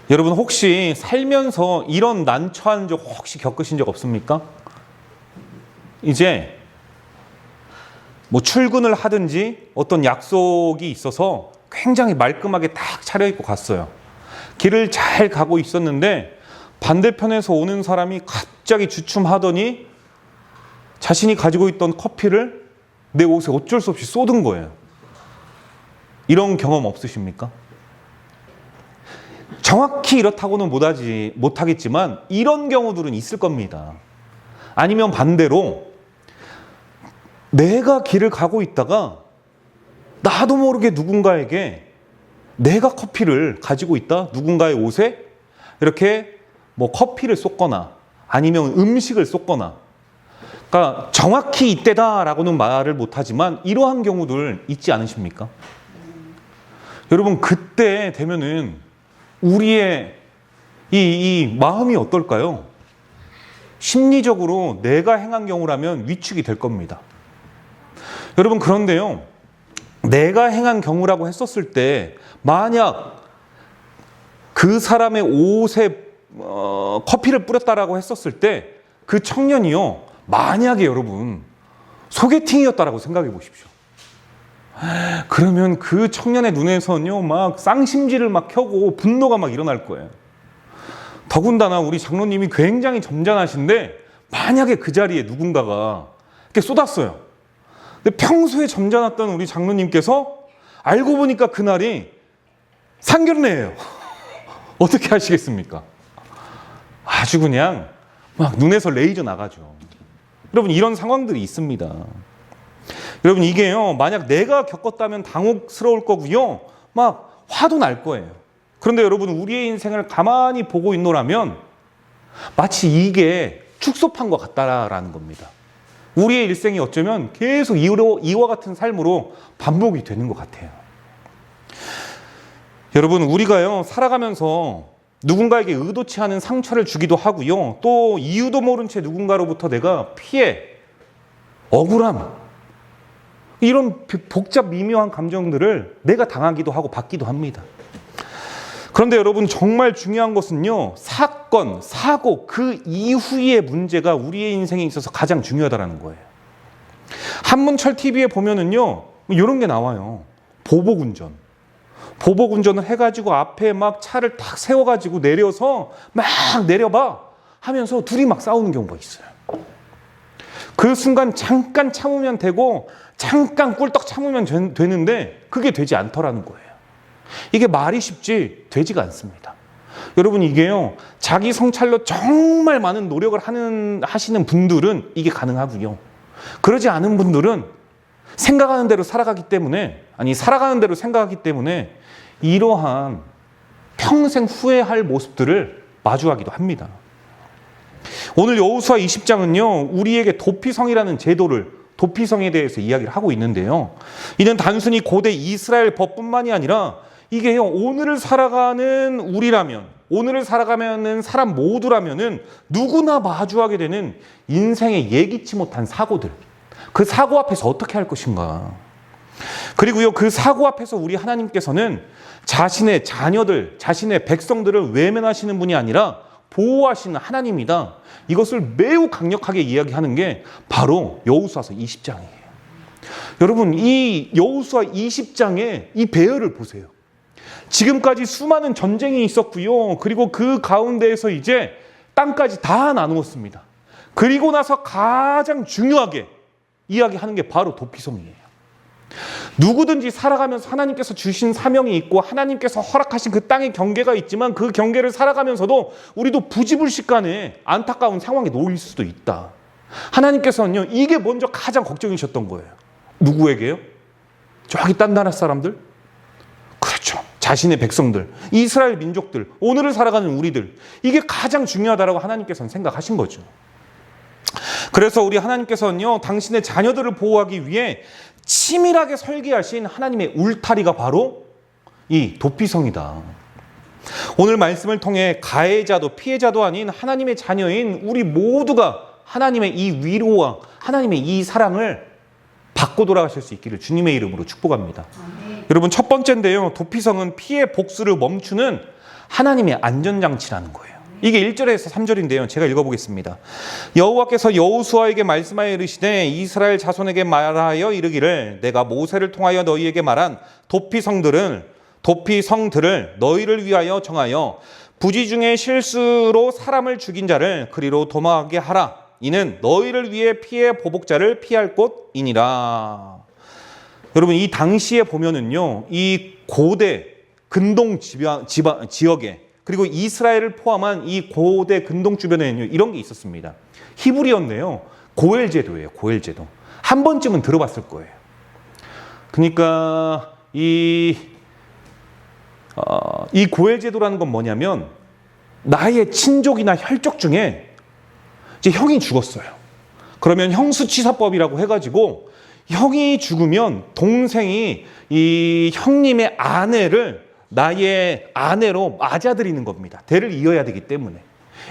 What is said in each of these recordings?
여러분 혹시 살면서 이런 난처한 적 혹시 겪으신 적 없습니까? 이제 뭐 출근을 하든지 어떤 약속이 있어서 굉장히 말끔하게 딱 차려입고 갔어요. 길을 잘 가고 있었는데 반대편에서 오는 사람이 갑자기 주춤하더니 자신이 가지고 있던 커피를 내 옷에 어쩔 수 없이 쏟은 거예요. 이런 경험 없으십니까? 정확히 이렇다고는 못하겠지만 이런 경우들은 있을 겁니다. 아니면 반대로 내가 길을 가고 있다가 나도 모르게 누군가에게 내가 커피를 가지고 있다 누군가의 옷에 이렇게 뭐 커피를 쏟거나 아니면 음식을 쏟거나, 그러니까 정확히 이때다라고는 말을 못하지만 이러한 경우들 있지 않으십니까? 여러분 그때 되면은 우리의 이 마음이 어떨까요? 심리적으로 내가 행한 경우라면 위축이 될 겁니다. 여러분 그런데요, 내가 행한 경우라고 했었을 때 만약 그 사람의 옷에 커피를 뿌렸다라고 했었을 때 그 청년이요, 만약에 여러분 소개팅이었다라고 생각해 보십시오. 그러면 그 청년의 눈에서는요 막 쌍심지를 막 켜고 분노가 막 일어날 거예요. 더군다나 우리 장로님이 굉장히 점잖으신데 만약에 그 자리에 누군가가 이렇게 쏟았어요. 근데 평소에 점잖았던 우리 장로님께서 알고 보니까 그날이 상견례예요. 어떻게 하시겠습니까? 아주 그냥 막 눈에서 레이저 나가죠. 여러분 이런 상황들이 있습니다. 여러분 이게요 만약 내가 겪었다면 당혹스러울 거고요 막 화도 날 거예요. 그런데 여러분 우리의 인생을 가만히 보고 있노라면 마치 이게 축소판 것 같다라는 겁니다. 우리의 일생이 어쩌면 계속 이와 같은 삶으로 반복이 되는 것 같아요. 여러분 우리가요 살아가면서 누군가에게 의도치 않은 상처를 주기도 하고요 또 이유도 모른 채 누군가로부터 내가 피해, 억울함, 이런 복잡 미묘한 감정들을 내가 당하기도 하고 받기도 합니다. 그런데 여러분 정말 중요한 것은요 사건, 사고 그 이후의 문제가 우리의 인생에 있어서 가장 중요하다는 거예요. 한문철 TV에 보면은요 이런 게 나와요. 보복운전. 보복운전을 해가지고 앞에 막 차를 딱 세워가지고 내려서 막 내려봐 하면서 둘이 막 싸우는 경우가 있어요. 그 순간 잠깐 참으면 되고 잠깐 꿀떡 참으면 되는데 그게 되지 않더라는 거예요. 이게 말이 쉽지 되지가 않습니다. 여러분 이게요 자기 성찰로 정말 많은 노력을 하시는 분들은 이게 가능하고요 그러지 않은 분들은 살아가는 대로 생각하기 때문에 이러한 평생 후회할 모습들을 마주하기도 합니다. 오늘 여호수아 20장은요 우리에게 도피성이라는 제도를, 도피성에 대해서 이야기를 하고 있는데요 이는 단순히 고대 이스라엘 법뿐만이 아니라 이게요 오늘을 살아가는 우리라면, 오늘을 살아가는 사람 모두라면은 누구나 마주하게 되는 인생의 예기치 못한 사고들, 그 사고 앞에서 어떻게 할 것인가. 그리고요 그 사고 앞에서 우리 하나님께서는 자신의 자녀들, 자신의 백성들을 외면하시는 분이 아니라 보호하시는 하나님이다. 이것을 매우 강력하게 이야기하는 게 바로 여호수아서 20장이에요. 여러분 이 여호수아 20장의 이 배열을 보세요. 지금까지 수많은 전쟁이 있었고요. 그리고 그 가운데에서 이제 땅까지 다 나누었습니다. 그리고 나서 가장 중요하게 이야기하는 게 바로 도피성이에요. 누구든지 살아가면서 하나님께서 주신 사명이 있고 하나님께서 허락하신 그 땅의 경계가 있지만 그 경계를 살아가면서도 우리도 부지불식간에 안타까운 상황에 놓일 수도 있다. 하나님께서는요 이게 먼저 가장 걱정이셨던 거예요. 누구에게요? 저기 딴 나라 사람들? 그렇죠. 자신의 백성들, 이스라엘 민족들, 오늘을 살아가는 우리들, 이게 가장 중요하다라고 하나님께서는 생각하신 거죠. 그래서 우리 하나님께서는요 당신의 자녀들을 보호하기 위해 치밀하게 설계하신 하나님의 울타리가 바로 이 도피성이다. 오늘 말씀을 통해 가해자도 피해자도 아닌 하나님의 자녀인 우리 모두가 하나님의 이 위로와 하나님의 이 사랑을 받고 돌아가실 수 있기를 주님의 이름으로 축복합니다. 여러분 첫 번째인데요. 도피성은 피해 복수를 멈추는 하나님의 안전장치라는 거예요. 이게 1절에서 3절인데요. 제가 읽어보겠습니다. 여호와께서 여호수아에게 말씀하여 이르시되 이스라엘 자손에게 말하여 이르기를 내가 모세를 통하여 너희에게 말한 도피성들을 너희를 위하여 정하여 부지 중에 실수로 사람을 죽인 자를 그리로 도망하게 하라. 이는 너희를 위해 피해 보복자를 피할 곳이니라. 여러분 이 당시에 보면은요, 이 고대 근동 지역에 그리고 이스라엘을 포함한 이 고대 근동 주변에는요 이런 게 있었습니다. 히브리어인데요, 고엘 제도예요. 고엘 제도. 한 번쯤은 들어봤을 거예요. 그러니까 이 고엘 제도라는 건 뭐냐면 나의 친족이나 혈족 중에 이제 형이 죽었어요. 그러면 형수치사법이라고 해가지고 형이 죽으면 동생이 이 형님의 아내를 나의 아내로 맞아들이는 겁니다. 대를 이어야 되기 때문에.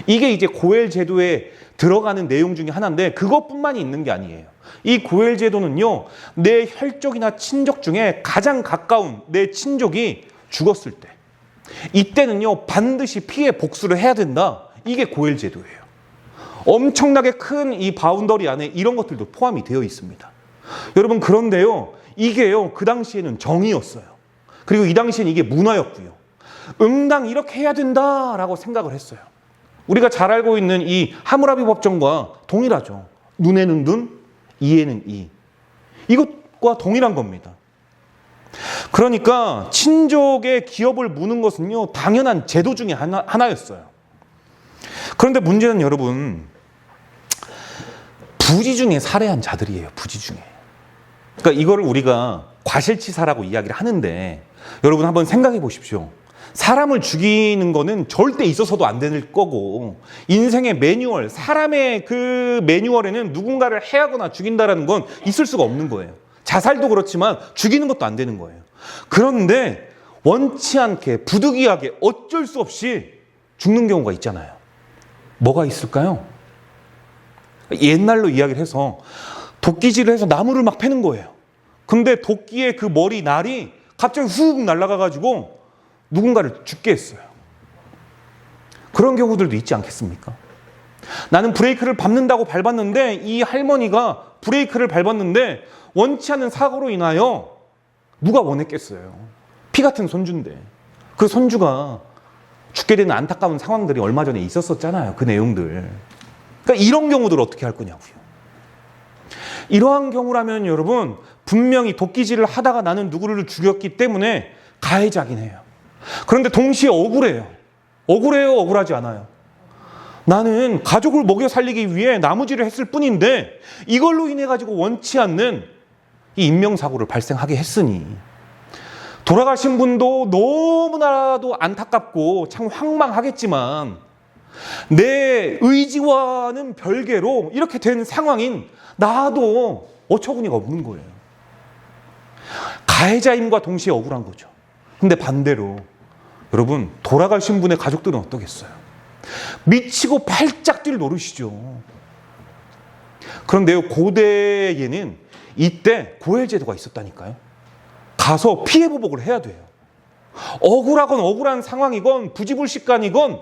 이게 이제 고엘 제도에 들어가는 내용 중에 하나인데 그것뿐만이 있는 게 아니에요. 이 고엘 제도는요, 내 혈족이나 친족 중에 가장 가까운 내 친족이 죽었을 때 이때는요 반드시 피해 복수를 해야 된다. 이게 고엘 제도예요. 엄청나게 큰 이 바운더리 안에 이런 것들도 포함이 되어 있습니다. 여러분 그런데요, 이게요 그 당시에는 정의였어요. 그리고 이 당시에는 이게 문화였고요. 응당 이렇게 해야 된다라고 생각을 했어요. 우리가 잘 알고 있는 이 하무라비 법정과 동일하죠. 눈에는 눈, 이에는 이. 이것과 동일한 겁니다. 그러니까 친족의 기업을 무는 것은요 당연한 제도 중에 하나였어요. 그런데 문제는 여러분 부지 중에 살해한 자들이에요. 부지 중에. 그러니까 이거를 우리가 과실치사라고 이야기를 하는데 여러분 한번 생각해 보십시오. 사람을 죽이는 거는 절대 있어서도 안 될 거고 인생의 매뉴얼, 사람의 그 매뉴얼에는 누군가를 해하거나 죽인다라는 건 있을 수가 없는 거예요. 자살도 그렇지만 죽이는 것도 안 되는 거예요. 그런데 원치 않게 부득이하게 어쩔 수 없이 죽는 경우가 있잖아요. 뭐가 있을까요? 옛날로 이야기를 해서 도끼질을 해서 나무를 막 패는 거예요. 근데 도끼의 그 머리 날이 갑자기 훅 날아가가지고 누군가를 죽게 했어요. 그런 경우들도 있지 않겠습니까? 나는 브레이크를 밟는다고 밟았는데 이 할머니가 브레이크를 밟았는데 원치 않은 사고로 인하여 누가 원했겠어요. 피 같은 손주인데 그 손주가 죽게 되는 안타까운 상황들이 얼마 전에 있었었잖아요. 그 내용들. 그러니까 이런 경우들 어떻게 할 거냐고요. 이러한 경우라면 여러분 분명히 도끼질을 하다가 나는 누구를 죽였기 때문에 가해자긴 해요. 그런데 동시에 억울해요. 억울하지 않아요. 나는 가족을 먹여 살리기 위해 나무질을 했을 뿐인데 이걸로 인해 가지고 원치 않는 이 인명사고를 발생하게 했으니 돌아가신 분도 너무나도 안타깝고 참 황망하겠지만 내 의지와는 별개로 이렇게 된 상황인 나도 어처구니가 없는 거예요. 가해자임과 동시에 억울한 거죠. 근데 반대로 여러분 돌아가신 분의 가족들은 어떠겠어요? 미치고 팔짝 뛸 노릇이죠. 그런데요 고대에는 이때 고엘 제도가 있었다니까요. 가서 피해 보복을 해야 돼요. 억울하건 억울한 상황이건 부지불식간이건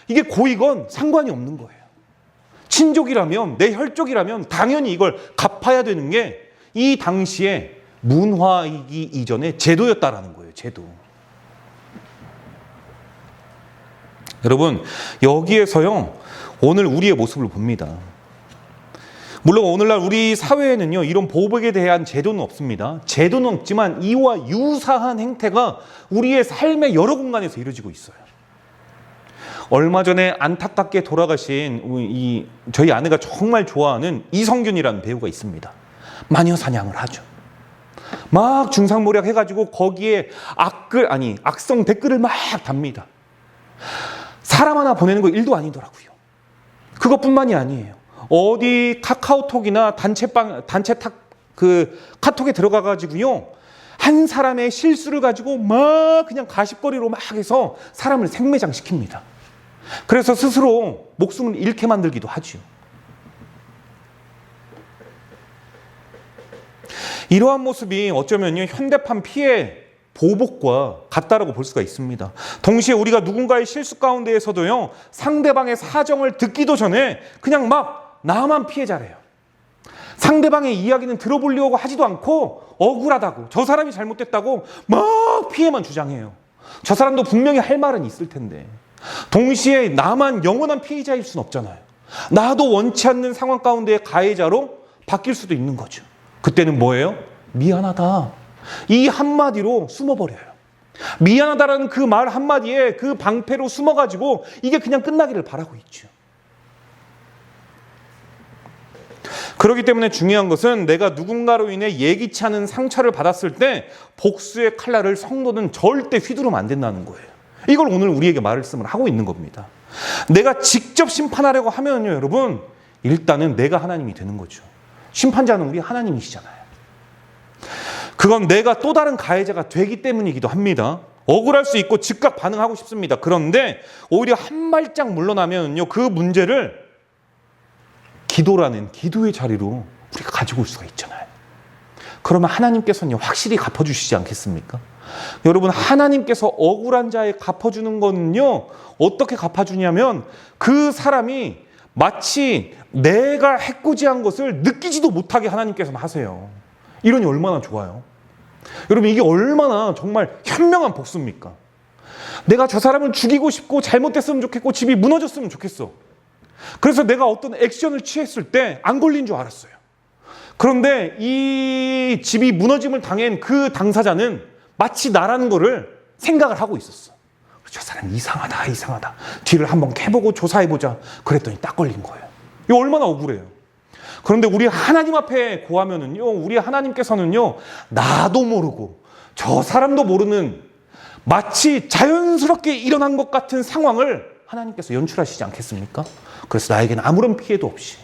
이게 고이건 상관이 없는 거예요. 친족이라면 내 혈족이라면 당연히 이걸 갚아야 되는 게 이 당시에 문화이기 이전의 제도였다라는 거예요. 제도. 여러분 여기에서요 오늘 우리의 모습을 봅니다. 물론 오늘날 우리 사회에는요 이런 보복에 대한 제도는 없습니다. 제도는 없지만 이와 유사한 행태가 우리의 삶의 여러 공간에서 이루어지고 있어요. 얼마 전에 안타깝게 돌아가신 저희 아내가 정말 좋아하는 이성균이라는 배우가 있습니다. 마녀 사냥을 하죠. 막 중상모략 해가지고 거기에 악성 댓글을 막 답니다. 사람 하나 보내는 거 일도 아니더라고요. 그것뿐만이 아니에요. 어디 카카오톡이나 단체 카톡에 들어가가지고요. 한 사람의 실수를 가지고 막 그냥 가십거리로 막 해서 사람을 생매장시킵니다. 그래서 스스로 목숨을 잃게 만들기도 하죠. 이러한 모습이 어쩌면요 현대판 피해 보복과 같다라고 볼 수가 있습니다. 동시에 우리가 누군가의 실수 가운데에서도요, 상대방의 사정을 듣기도 전에 그냥 막 나만 피해자래요. 상대방의 이야기는 들어보려고 하지도 않고 억울하다고, 저 사람이 잘못됐다고 막 피해만 주장해요. 저 사람도 분명히 할 말은 있을 텐데 동시에 나만 영원한 피해자일 수는 없잖아요. 나도 원치 않는 상황 가운데의 가해자로 바뀔 수도 있는 거죠. 그때는 뭐예요? 미안하다. 이 한마디로 숨어버려요. 미안하다라는 그 말 한마디에 그 방패로 숨어가지고 이게 그냥 끝나기를 바라고 있죠. 그렇기 때문에 중요한 것은 내가 누군가로 인해 예기치 않은 상처를 받았을 때 복수의 칼날을 성도는 절대 휘두르면 안 된다는 거예요. 이걸 오늘 우리에게 말씀을 하고 있는 겁니다. 내가 직접 심판하려고 하면요, 여러분, 일단은 내가 하나님이 되는 거죠. 심판자는 우리 하나님이시잖아요. 그건 내가 또 다른 가해자가 되기 때문이기도 합니다. 억울할 수 있고 즉각 반응하고 싶습니다. 그런데 오히려 한 발짝 물러나면요, 그 문제를 기도라는 기도의 자리로 우리가 가지고 올 수가 있잖아요. 그러면 하나님께서는 확실히 갚아주시지 않겠습니까? 여러분, 하나님께서 억울한 자에 갚아주는 거는요, 어떻게 갚아주냐면 그 사람이 마치 내가 해코지한 것을 느끼지도 못하게 하나님께서는 하세요. 이러니 얼마나 좋아요. 여러분, 이게 얼마나 정말 현명한 복수입니까? 내가 저 사람을 죽이고 싶고 잘못됐으면 좋겠고 집이 무너졌으면 좋겠어. 그래서 내가 어떤 액션을 취했을 때 안 걸린 줄 알았어요. 그런데 이 집이 무너짐을 당한 그 당사자는 마치 나라는 거를 생각을 하고 있었어. 저 사람 이상하다. 뒤를 한번 캐보고 조사해보자. 그랬더니 딱 걸린 거예요. 이거 얼마나 억울해요. 그런데 우리 하나님 앞에 고하면은요, 우리 하나님께서는요, 나도 모르고 저 사람도 모르는 마치 자연스럽게 일어난 것 같은 상황을 하나님께서 연출하시지 않겠습니까? 그래서 나에게는 아무런 피해도 없이.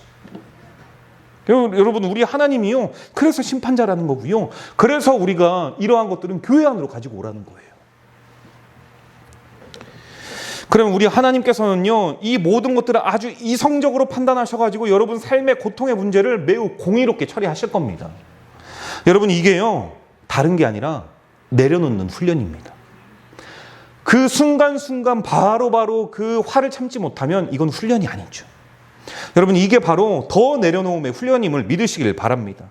여러분, 우리 하나님이요, 그래서 심판자라는 거고요. 그래서 우리가 이러한 것들은 교회 안으로 가지고 오라는 거예요. 그럼 우리 하나님께서는요, 이 모든 것들을 아주 이성적으로 판단하셔가지고 여러분 삶의 고통의 문제를 매우 공의롭게 처리하실 겁니다. 여러분, 이게요, 다른 게 아니라 내려놓는 훈련입니다. 그 순간순간 바로바로 그 화를 참지 못하면 이건 훈련이 아니죠. 여러분, 이게 바로 더 내려놓음의 훈련임을 믿으시길 바랍니다.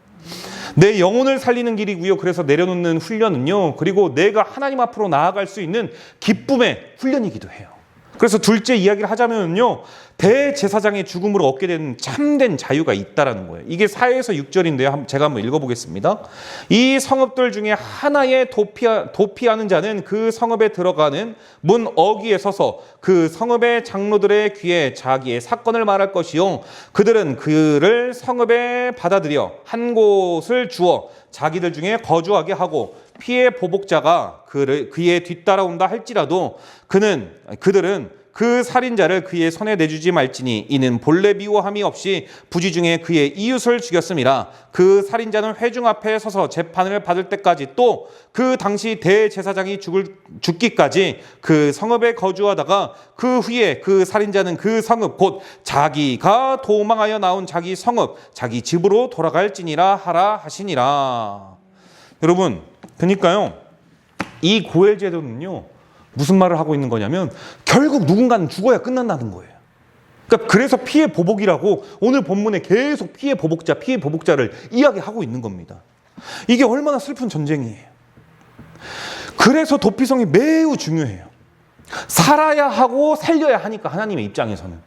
내 영혼을 살리는 길이고요. 그래서 내려놓는 훈련은요, 그리고 내가 하나님 앞으로 나아갈 수 있는 기쁨의 훈련이기도 해요. 그래서 둘째 이야기를 하자면요, 대제사장의 죽음으로 얻게 된 참된 자유가 있다라는 거예요. 이게 4에서 6절인데요. 제가 한번 읽어보겠습니다. 이 성읍들 중에 하나에 도피하는 자는 그 성읍에 들어가는 문 어귀에 서서 그 성읍의 장로들의 귀에 자기의 사건을 말할 것이요, 그들은 그를 성읍에 받아들여 한 곳을 주어 자기들 중에 거주하게 하고 피해 보복자가 그의 뒤따라온다 할지라도 그들은 그 살인자를 그의 손에 내주지 말지니 이는 본래 미워함이 없이 부지 중에 그의 이웃을 죽였음이라. 그 살인자는 회중 앞에 서서 재판을 받을 때까지 또 그 당시 대제사장이 죽기까지 그 성읍에 거주하다가 그 후에 그 살인자는 그 성읍 곧 자기가 도망하여 나온 자기 성읍 자기 집으로 돌아갈지니라 하라 하시니라. 여러분, 그러니까요, 이 고엘 제도는요, 무슨 말을 하고 있는 거냐면 결국 누군가는 죽어야 끝난다는 거예요. 그러니까 그래서 피해 보복이라고 오늘 본문에 계속 피해 보복자를 이야기하고 있는 겁니다. 이게 얼마나 슬픈 전쟁이에요. 그래서 도피성이 매우 중요해요. 살아야 하고 살려야 하니까, 하나님의 입장에서는.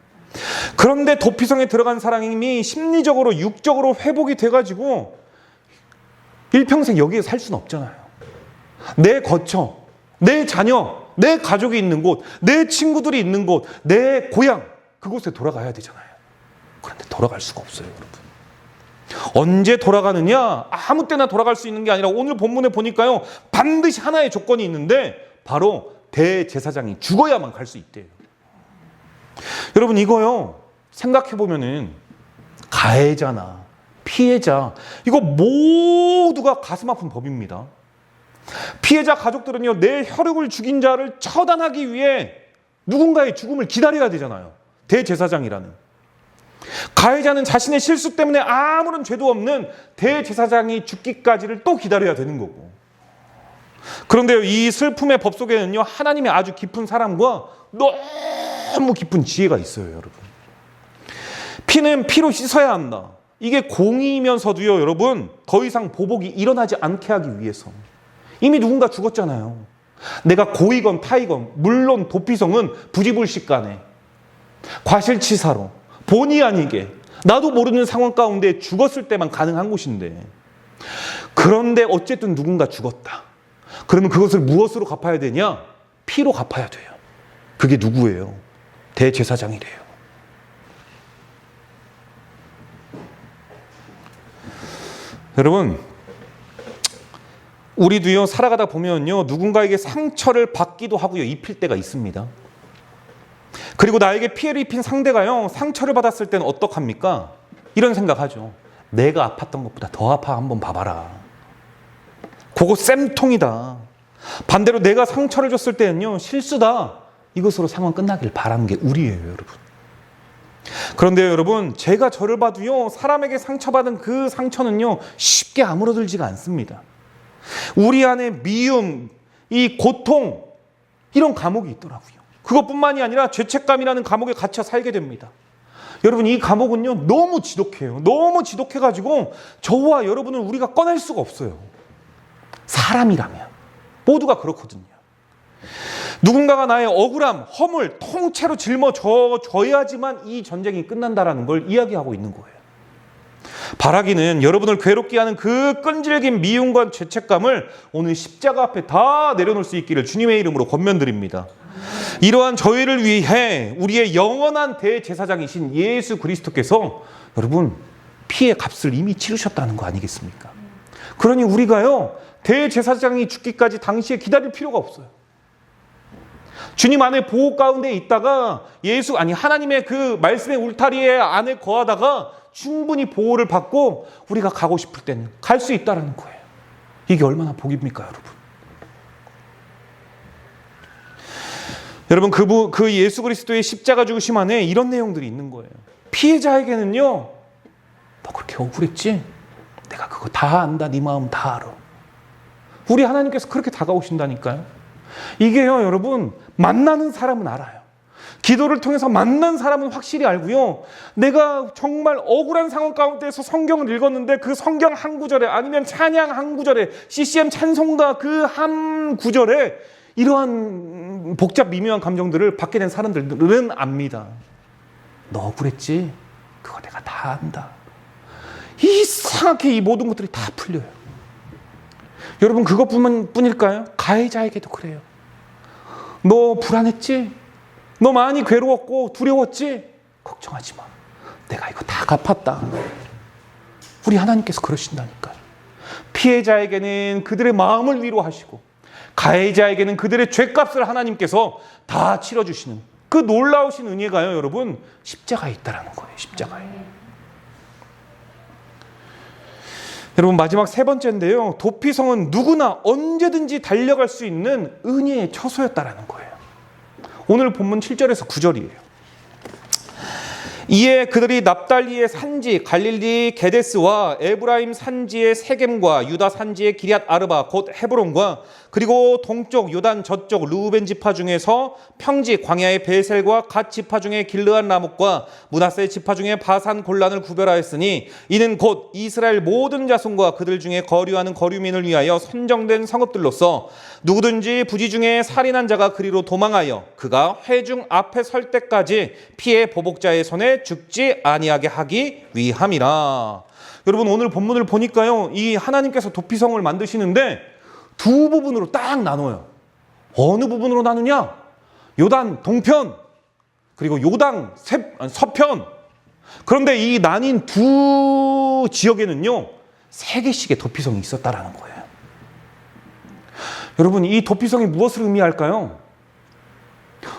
그런데 도피성에 들어간 사람이 심리적으로 육적으로 회복이 돼가지고 일평생 여기에 살 수는 없잖아요. 내 거처, 내 자녀, 내 가족이 있는 곳, 내 친구들이 있는 곳, 내 고향, 그곳에 돌아가야 되잖아요. 그런데 돌아갈 수가 없어요, 여러분. 언제 돌아가느냐? 아무 때나 돌아갈 수 있는 게 아니라 오늘 본문에 보니까요, 반드시 하나의 조건이 있는데 바로 대제사장이 죽어야만 갈 수 있대요. 여러분, 이거요, 생각해보면은 가해자나 피해자, 이거 모두가 가슴 아픈 법입니다. 피해자 가족들은요, 내 혈육을 죽인 자를 처단하기 위해 누군가의 죽음을 기다려야 되잖아요. 대제사장이라는. 가해자는 자신의 실수 때문에 아무런 죄도 없는 대제사장이 죽기까지를 또 기다려야 되는 거고. 그런데요, 이 슬픔의 법 속에는요, 하나님의 아주 깊은 사랑과 너무 깊은 지혜가 있어요, 여러분. 피는 피로 씻어야 한다. 이게 공의이면서도요, 여러분, 더 이상 보복이 일어나지 않게 하기 위해서. 이미 누군가 죽었잖아요. 내가 고이건 타이건, 물론 도피성은 부지불식간에 과실치사로 본의 아니게 나도 모르는 상황 가운데 죽었을 때만 가능한 곳인데, 그런데 어쨌든 누군가 죽었다. 그러면 그것을 무엇으로 갚아야 되냐? 피로 갚아야 돼요. 그게 누구예요? 대제사장이래요. 여러분, 우리도요, 살아가다 보면요, 누군가에게 상처를 받기도 하고요, 입힐 때가 있습니다. 그리고 나에게 피해를 입힌 상대가요, 상처를 받았을 때는 어떡합니까? 이런 생각하죠. 내가 아팠던 것보다 더 아파, 한번 봐봐라. 그거 쌤통이다. 반대로 내가 상처를 줬을 때는요, 실수다. 이것으로 상황 끝나길 바라는 게 우리예요, 여러분. 그런데요, 여러분, 제가 저를 봐도요, 사람에게 상처받은 그 상처는요, 쉽게 아물어들지가 않습니다. 우리 안에 미움, 이 고통, 이런 감옥이 있더라고요. 그것뿐만이 아니라 죄책감이라는 감옥에 갇혀 살게 됩니다. 여러분, 이 감옥은요, 너무 지독해요. 너무 지독해가지고 저와 여러분을 우리가 꺼낼 수가 없어요. 사람이라면 모두가 그렇거든요. 누군가가 나의 억울함, 허물 통째로 짊어져야지만 이 전쟁이 끝난다라는 걸 이야기하고 있는 거예요. 바라기는 여러분을 괴롭게 하는 그 끈질긴 미움과 죄책감을 오늘 십자가 앞에 다 내려놓을 수 있기를 주님의 이름으로 권면드립니다. 이러한 저희를 위해 우리의 영원한 대제사장이신 예수 그리스도께서 여러분 피의 값을 이미 치르셨다는 거 아니겠습니까? 그러니 우리가요, 대제사장이 죽기까지 당시에 기다릴 필요가 없어요. 주님 안에 보호 가운데 있다가 하나님의 그 말씀의 울타리 안에 거하다가 충분히 보호를 받고 우리가 가고 싶을 때는 갈 수 있다는 거예요. 이게 얼마나 복입니까, 여러분? 여러분, 그 예수 그리스도의 십자가 죽으심 안에 이런 내용들이 있는 거예요. 피해자에게는요, 너 그렇게 억울했지? 내가 그거 다 안다. 네 마음 다 알아. 우리 하나님께서 그렇게 다가오신다니까요. 이게요, 여러분, 만나는 사람은 알아요. 기도를 통해서 만난 사람은 확실히 알고요. 내가 정말 억울한 상황 가운데서 성경을 읽었는데 그 성경 한 구절에, 아니면 찬양 한 구절에, CCM 찬송가 그 한 구절에 이러한 복잡 미묘한 감정들을 받게 된 사람들은 압니다. 너 억울했지? 그거 내가 다 안다. 이상하게 이 모든 것들이 다 풀려요. 여러분, 그것뿐일까요? 가해자에게도 그래요. 너 불안했지? 너 많이 괴로웠고 두려웠지? 걱정하지 마. 내가 이거 다 갚았다. 우리 하나님께서 그러신다니까요. 피해자에게는 그들의 마음을 위로하시고 가해자에게는 그들의 죄값을 하나님께서 다 치러주시는 그 놀라우신 은혜가요, 여러분, 십자가에 있다라는 거예요. 십자가에. 여러분, 마지막 세 번째인데요, 도피성은 누구나 언제든지 달려갈 수 있는 은혜의 처소였다라는 거예요. 오늘 본문 7절에서 9절이에요. 이에 그들이 납달리의 산지 갈릴리 게데스와 에브라임 산지의 세겜과 유다 산지의 기럇 아르바 곧 헤브론과 그리고 동쪽 요단 저쪽 르우벤 지파 중에서 평지 광야의 베셀과 갓 지파 중에 길르한 라목과 므낫세 지파 중에 바산 골란을 구별하였으니 이는 곧 이스라엘 모든 자손과 그들 중에 거류하는 거류민을 위하여 선정된 성읍들로서 누구든지 부지 중에 살인한 자가 그리로 도망하여 그가 회중 앞에 설 때까지 피해 보복자의 손에 죽지 아니하게 하기 위함이라. 여러분, 오늘 본문을 보니까요, 이 하나님께서 도피성을 만드시는데 두 부분으로 딱 나눠요. 어느 부분으로 나누냐? 요단 동편, 그리고 요단 서편. 그런데 이 나뉜 두 지역에는요, 3개씩의 도피성이 있었다라는 거예요. 여러분, 이 도피성이 무엇을 의미할까요?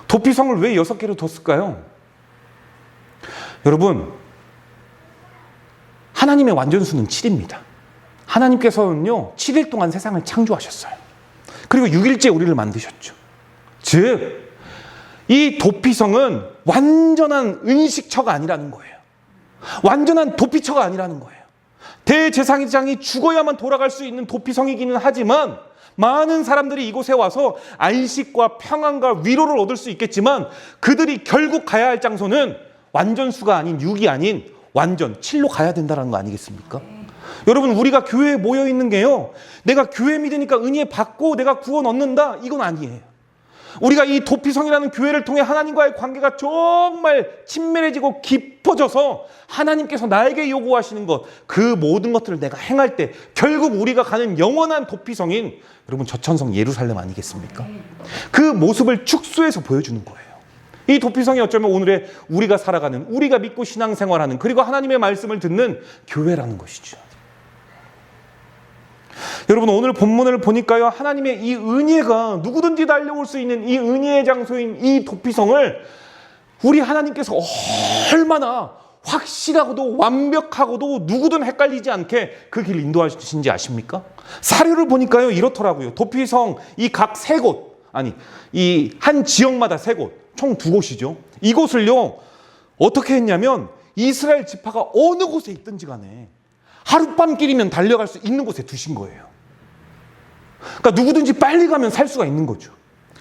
도피성을 왜 6개로 뒀을까요? 여러분, 하나님의 완전수는 7입니다. 하나님께서는요, 7일 동안 세상을 창조하셨어요. 그리고 6일째 우리를 만드셨죠. 즉, 이 도피성은 완전한 은식처가 아니라는 거예요. 완전한 도피처가 아니라는 거예요. 대제사장이 죽어야만 돌아갈 수 있는 도피성이기는 하지만 많은 사람들이 이곳에 와서 안식과 평안과 위로를 얻을 수 있겠지만 그들이 결국 가야 할 장소는 완전수가 아닌 6이 아닌 완전 7로 가야 된다는 거 아니겠습니까? 여러분, 우리가 교회에 모여 있는 게요, 내가 교회 믿으니까 은혜 받고 내가 구원 얻는다, 이건 아니에요. 우리가 이 도피성이라는 교회를 통해 하나님과의 관계가 정말 친밀해지고 깊어져서 하나님께서 나에게 요구하시는 것, 그 모든 것들을 내가 행할 때 결국 우리가 가는 영원한 도피성인 여러분 저천성 예루살렘 아니겠습니까? 그 모습을 축소해서 보여주는 거예요. 이 도피성이 어쩌면 오늘의 우리가 살아가는, 우리가 믿고 신앙생활하는, 그리고 하나님의 말씀을 듣는 교회라는 것이죠. 여러분, 오늘 본문을 보니까요, 하나님의 이 은혜가 누구든지 달려올 수 있는 이 은혜의 장소인 이 도피성을 우리 하나님께서 얼마나 확실하고도 완벽하고도 누구든 헷갈리지 않게 그 길을 인도하신지 아십니까? 사료를 보니까요, 이렇더라고요. 도피성 이 각 세 곳, 아니 이 한 지역마다 세 곳, 총 2곳이죠. 이곳을요 어떻게 했냐면 이스라엘 지파가 어느 곳에 있든지 간에 하룻밤 길이면 달려갈 수 있는 곳에 두신 거예요. 그러니까 누구든지 빨리 가면 살 수가 있는 거죠.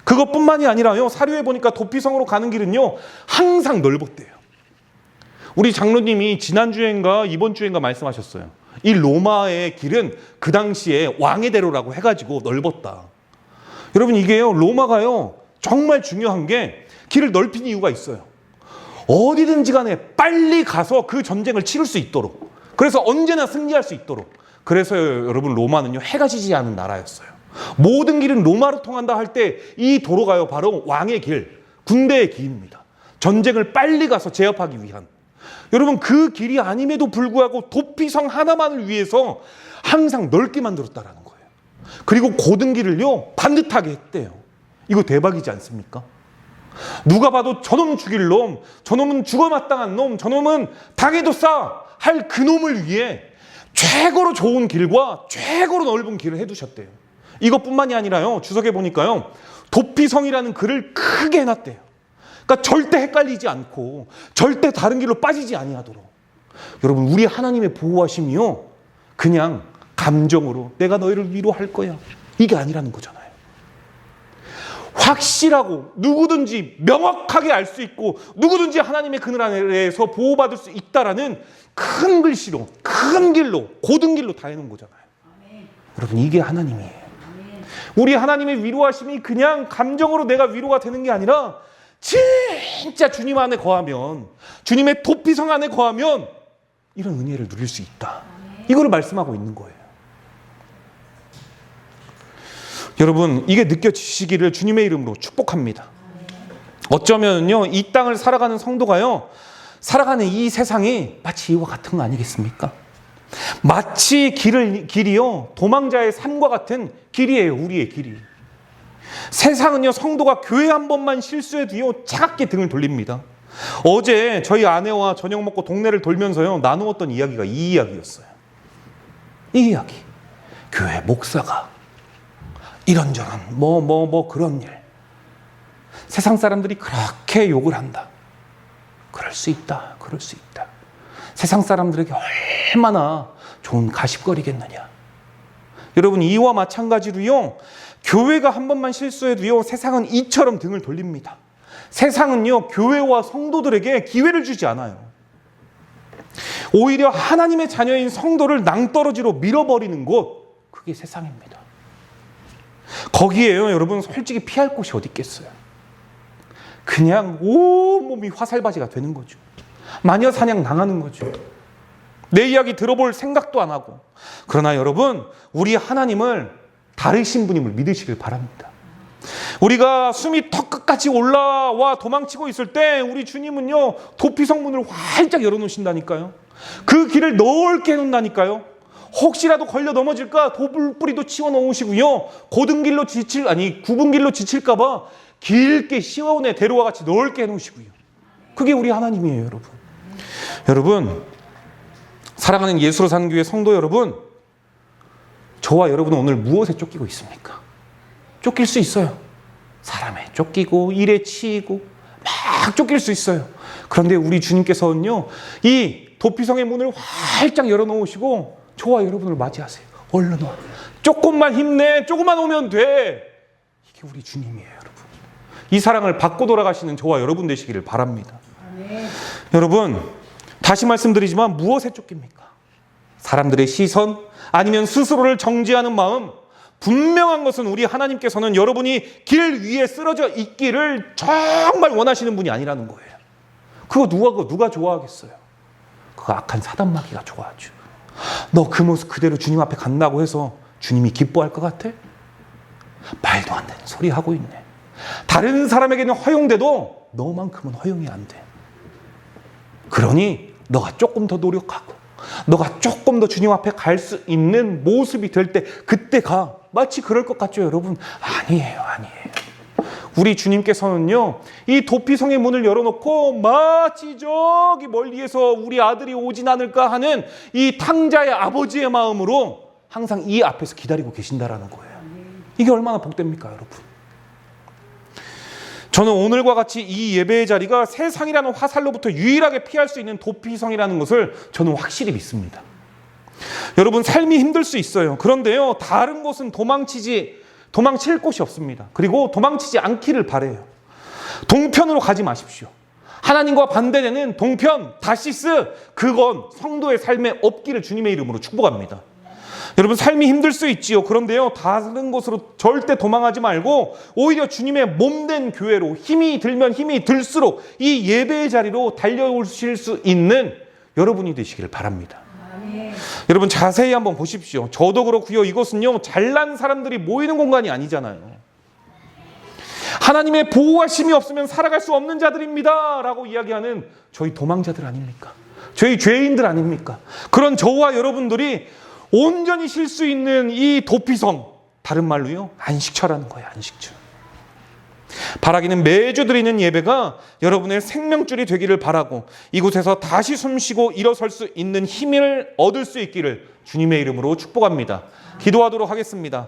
그것뿐만이 아니라요, 사료에 보니까 도피성으로 가는 길은요 항상 넓었대요. 우리 장로님이 지난주엔가 이번 주엔가 말씀하셨어요. 이 로마의 길은 그 당시에 왕의 대로라고 해가지고 넓었다. 여러분, 이게요, 로마가요 정말 중요한 게 길을 넓힌 이유가 있어요. 어디든지 간에 빨리 가서 그 전쟁을 치를 수 있도록, 그래서 언제나 승리할 수 있도록. 그래서 여러분, 로마는요 해가 지지 않은 나라였어요. 모든 길은 로마로 통한다 할 때 이 도로가요 바로 왕의 길, 군대의 길입니다. 전쟁을 빨리 가서 제압하기 위한. 여러분, 그 길이 아님에도 불구하고 도피성 하나만을 위해서 항상 넓게 만들었다라는 거예요. 그리고 고든 길을요 반듯하게 했대요. 이거 대박이지 않습니까? 누가 봐도 저놈 죽일 놈, 저놈은 죽어마땅한 놈, 저놈은 당해도 싸 할 그 놈을 위해 최고로 좋은 길과 최고로 넓은 길을 해두셨대요. 이것뿐만이 아니라요, 주석에 보니까요 도피성이라는 글을 크게 해놨대요. 그러니까 절대 헷갈리지 않고 절대 다른 길로 빠지지 아니하도록. 여러분, 우리 하나님의 보호하심이요 그냥 감정으로 내가 너희를 위로할 거야, 이게 아니라는 거잖아요. 확실하고 누구든지 명확하게 알 수 있고 누구든지 하나님의 그늘 아래에서 보호받을 수 있다라는 큰 글씨로, 큰 길로, 고든 길로 다 해놓은 거잖아요. 아멘. 여러분, 이게 하나님이에요. 아멘. 우리 하나님의 위로하심이 그냥 감정으로 내가 위로가 되는 게 아니라 진짜 주님 안에 거하면, 주님의 도피성 안에 거하면 이런 은혜를 누릴 수 있다. 이거를 말씀하고 있는 거예요. 여러분, 이게 느껴지시기를 주님의 이름으로 축복합니다. 어쩌면요 이 땅을 살아가는 성도가요 살아가는 이 세상이 마치 이와 같은 거 아니겠습니까? 마치 길이요 도망자의 삶과 같은 길이에요. 우리의 길이. 세상은요 성도가 교회 한 번만 실수해도요 차갑게 등을 돌립니다. 어제 저희 아내와 저녁 먹고 동네를 돌면서요 나누었던 이야기가 이 이야기였어요. 이 이야기. 교회 목사가 이런저런 뭐 그런 일, 세상 사람들이 그렇게 욕을 한다. 그럴 수 있다. 그럴 수 있다. 세상 사람들에게 얼마나 좋은 가십거리겠느냐. 여러분, 이와 마찬가지로요 교회가 한 번만 실수해도요 세상은 이처럼 등을 돌립니다. 세상은요 교회와 성도들에게 기회를 주지 않아요. 오히려 하나님의 자녀인 성도를 낭떠러지로 밀어버리는 곳, 그게 세상입니다. 거기에요 여러분 솔직히 피할 곳이 어디 있겠어요. 그냥 온몸이 화살바지가 되는 거죠. 마녀 사냥 당하는 거죠. 내 이야기 들어볼 생각도 안 하고. 그러나 여러분, 우리 하나님을 다르신 분임을 믿으시길 바랍니다. 우리가 숨이 턱끝까지 올라와 도망치고 있을 때 우리 주님은요 도피성 문을 활짝 열어놓으신다니까요. 그 길을 넓게 해놓는다니까요. 혹시라도 걸려 넘어질까 돌뿌리도 치워놓으시고요. 굽은 길로 지칠까 봐 길게 시원해 대로와 같이 넓게 해놓으시고요. 그게 우리 하나님이에요, 여러분. 여러분, 사랑하는 예수로 사는 교회 성도 여러분, 저와 여러분은 오늘 무엇에 쫓기고 있습니까? 쫓길 수 있어요. 사람에 쫓기고 일에 치이고 막 쫓길 수 있어요. 그런데 우리 주님께서는요 이 도피성의 문을 활짝 열어놓으시고 저와 여러분을 맞이하세요. 얼른 와. 조금만 힘내, 조금만 오면 돼. 이게 우리 주님이에요, 여러분. 이 사랑을 받고 돌아가시는 저와 여러분 되시기를 바랍니다. 여러분, 다시 말씀드리지만 무엇에 쫓깁니까? 사람들의 시선, 아니면 스스로를 정죄하는 마음. 분명한 것은 우리 하나님께서는 여러분이 길 위에 쓰러져 있기를 정말 원하시는 분이 아니라는 거예요. 그거 누가 좋아하겠어요? 그거 악한 사단마귀가 좋아하죠. 너 그 모습 그대로 주님 앞에 간다고 해서 주님이 기뻐할 것 같아? 말도 안 되는 소리 하고 있네. 다른 사람에게는 허용돼도 너만큼은 허용이 안 돼. 그러니 너가 조금 더 노력하고 너가 조금 더 주님 앞에 갈 수 있는 모습이 될 때 그때 가. 마치 그럴 것 같죠, 여러분? 아니에요. 우리 주님께서는요, 이 도피성의 문을 열어놓고 마치 저기 멀리에서 우리 아들이 오진 않을까 하는 이 탕자의 아버지의 마음으로 항상 이 앞에서 기다리고 계신다라는 거예요. 이게 얼마나 복됩니까, 여러분? 저는 오늘과 같이 이 예배의 자리가 세상이라는 화살로부터 유일하게 피할 수 있는 도피성이라는 것을 저는 확실히 믿습니다. 여러분, 삶이 힘들 수 있어요. 그런데요, 다른 곳은 도망칠 곳이 없습니다. 그리고 도망치지 않기를 바라요. 동편으로 가지 마십시오. 하나님과 반대되는 동편, 다시스, 그건 성도의 삶에 없기를 주님의 이름으로 축복합니다. 여러분, 삶이 힘들 수 있지요. 그런데요, 다른 곳으로 절대 도망하지 말고 오히려 주님의 몸된 교회로 힘이 들면 힘이 들수록 이 예배의 자리로 달려오실 수 있는 여러분이 되시기를 바랍니다. 여러분, 자세히 한번 보십시오. 저도 그렇고요. 이것은요, 잘난 사람들이 모이는 공간이 아니잖아요. 하나님의 보호하심이 없으면 살아갈 수 없는 자들입니다 라고 이야기하는 저희 도망자들 아닙니까? 저희 죄인들 아닙니까? 그런 저와 여러분들이 온전히 쉴 수 있는 이 도피성, 다른 말로요, 안식처라는 거예요. 안식처. 바라기는 매주 드리는 예배가 여러분의 생명줄이 되기를 바라고 이곳에서 다시 숨쉬고 일어설 수 있는 힘을 얻을 수 있기를 주님의 이름으로 축복합니다. 기도하도록 하겠습니다.